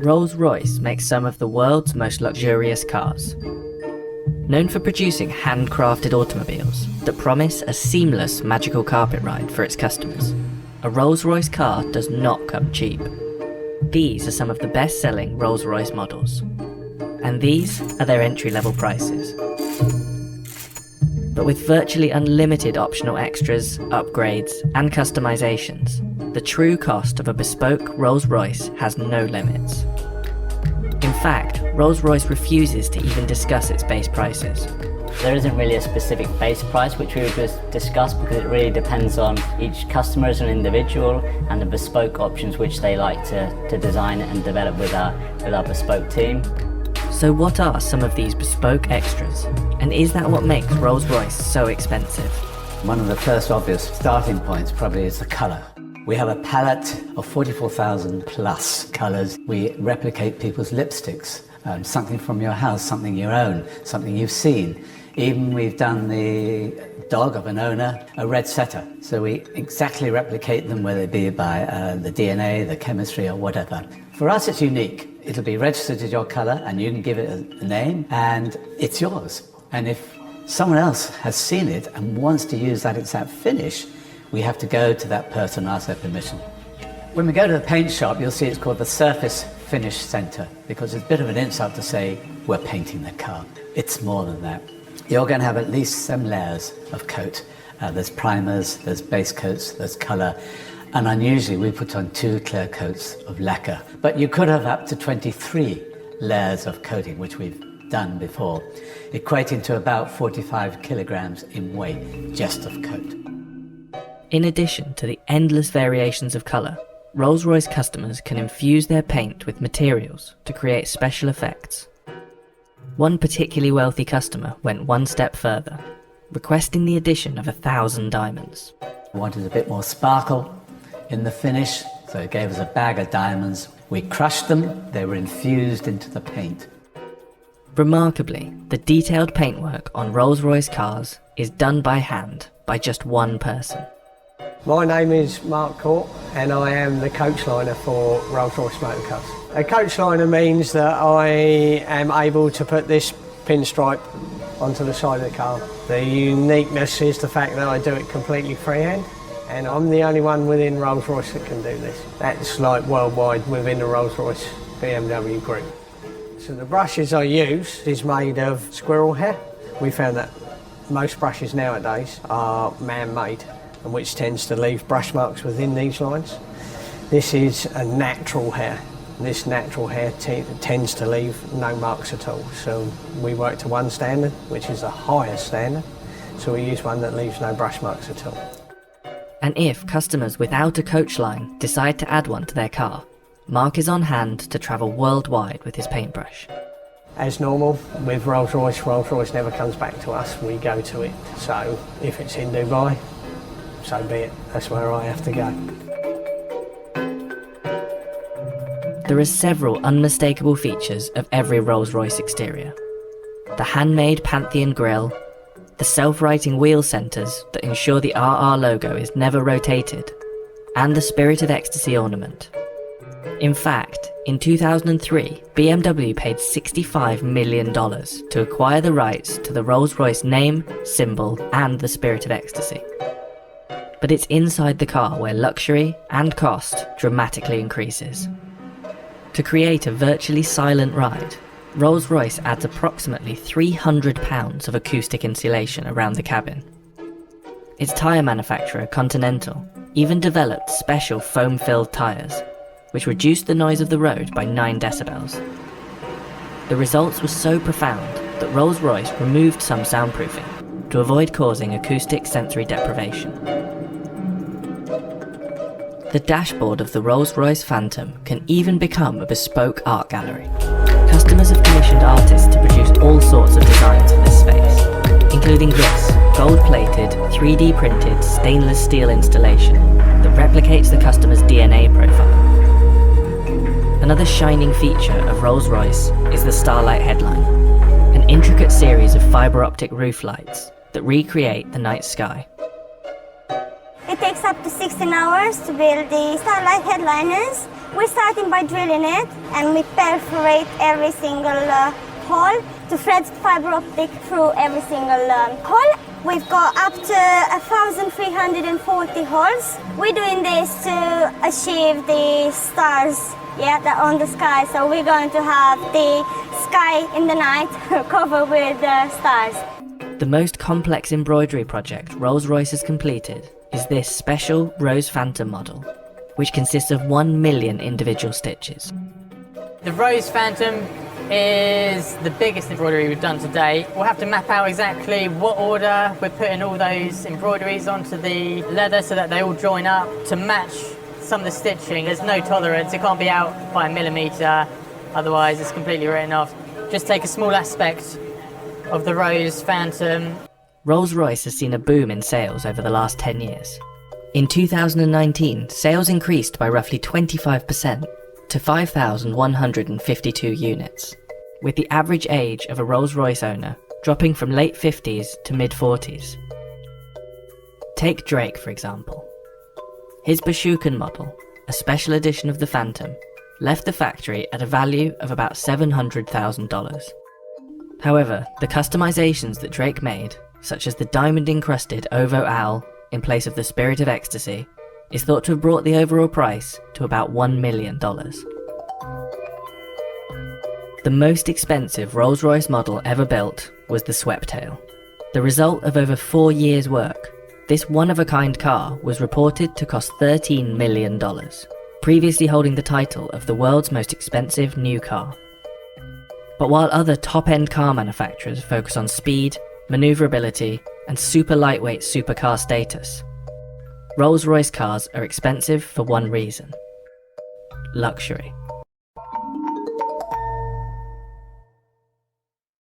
Rolls-Royce makes some of the world's most luxurious cars. Known for producing handcrafted automobiles that promise a seamless magical carpet ride for its customers, a Rolls-Royce car does not come cheap. These are some of the best-selling Rolls-Royce models, and these are their entry-level prices. But with virtually unlimited optional extras, upgrades, and customizations, the true cost of a bespoke Rolls-Royce has no limits. In fact, Rolls-Royce refuses to even discuss its base prices. There isn't really a specific base price which we would just discuss, because it really depends on each customer as an individual and the bespoke options which they like to design and develop with our bespoke team. So what are some of these bespoke extras? And is that what makes Rolls-Royce so expensive? One of the first obvious starting points probably is the colour. We have a palette of 44,000 plus colours. We replicate people's lipsticks, something from your house, something you own, something you've seen. Even we've done the dog of an owner, a red setter. So we exactly replicate them, whether it be by the DNA, the chemistry or whatever. For us it's unique. It'll be registered as your colour and you can give it a name and it's yours. And if someone else has seen it and wants to use that exact finish, we have to go to that person and ask their permission. When we go to the paint shop, you'll see it's called the Surface Finish Centre, because it's a bit of an insult to say we're painting the car. It's more than that. You're going to have at least 7 layers of coat. There's primers, there's base coats, there's colour, and unusually we put on 2 clear coats of lacquer. But you could have up to 23 layers of coating, which we've done before, equating to about 45 kilograms in weight just of coat. In addition to the endless variations of colour, Rolls-Royce customers can infuse their paint with materials to create special effects. One particularly wealthy customer went one step further, requesting the addition of 1,000 diamonds. We wanted a bit more sparkle in the finish, so it gave us a bag of diamonds. We crushed them, they were infused into the paint. Remarkably, the detailed paintwork on Rolls-Royce cars is done by hand by just one person. My name is Mark Court and I am the coach liner for Rolls-Royce Motor Cars. A coach liner means that I am able to put this pinstripe onto the side of the car. The uniqueness is the fact that I do it completely freehand, and I'm the only one within Rolls-Royce that can do this. That's like worldwide within the Rolls-Royce BMW group. So the brushes I use is made of squirrel hair. We found that most brushes nowadays are man-made, and which tends to leave brush marks within these lines. This is a natural hair. This natural hair tends to leave no marks at all. So we work to one standard, which is the highest standard. So we use one that leaves no brush marks at all. And if customers without a coach line decide to add one to their car, Mark is on hand to travel worldwide with his paintbrush. As normal, with Rolls-Royce, Rolls-Royce never comes back to us, we go to it. So if it's in Dubai, so be it, that's where I have to go. There are several unmistakable features of every Rolls-Royce exterior. The handmade Pantheon grille, the self-righting wheel centres that ensure the RR logo is never rotated, and the Spirit of Ecstasy ornament. In fact, in 2003, BMW paid $65 million to acquire the rights to the Rolls-Royce name, symbol, and the Spirit of Ecstasy. But it's inside the car where luxury and cost dramatically increases. To create a virtually silent ride, Rolls-Royce adds approximately £300 of acoustic insulation around the cabin. Its tyre manufacturer, Continental, even developed special foam-filled tyres, which reduced the noise of the road by 9 decibels. The results were so profound that Rolls-Royce removed some soundproofing to avoid causing acoustic sensory deprivation. The dashboard of the Rolls-Royce Phantom can even become a bespoke art gallery. Customers have commissioned artists to produce all sorts of designs for this space, including this gold-plated, 3D printed stainless steel installation that replicates the customer's DNA profile. Another shining feature of Rolls-Royce is the Starlight headline, an intricate series of fibre optic roof lights that recreate the night sky. It takes up to 6 16 hours to build the Starlight headliners. We're starting by drilling it, and we perforate every single hole to thread fiber optic through every single hole. We've got up to 1,340 holes. We're doing this to achieve the stars, that are on the sky. So we're going to have the sky in the night covered with stars. The most complex embroidery project Rolls-Royce has completed is this special Rose Phantom model, which consists of 1 million individual stitches. The Rose Phantom is the biggest embroidery we've done today. We'll have to map out exactly what order we're putting all those embroideries onto the leather so that they all join up to match some of the stitching. There's no tolerance, it can't be out by a millimetre, otherwise it's completely written off. Just take a small aspect of the Rose Phantom. Rolls-Royce has seen a boom in sales over the last 10 years. In 2019, sales increased by roughly 25% to 5,152 units, with the average age of a Rolls-Royce owner dropping from late 50s to mid-40s. Take Drake, for example. His Bashukan model, a special edition of the Phantom, left the factory at a value of about $700,000. However, the customizations that Drake made, such as the diamond-encrusted Ovo Owl in place of the Spirit of Ecstasy, is thought to have brought the overall price to about $1 million. The most expensive Rolls-Royce model ever built was the Sweptail. The result of over 4 years' work, this one-of-a-kind car was reported to cost $13 million, previously holding the title of the world's most expensive new car. But while other top-end car manufacturers focus on speed, maneuverability, and super lightweight supercar status, Rolls-Royce cars are expensive for one reason: luxury.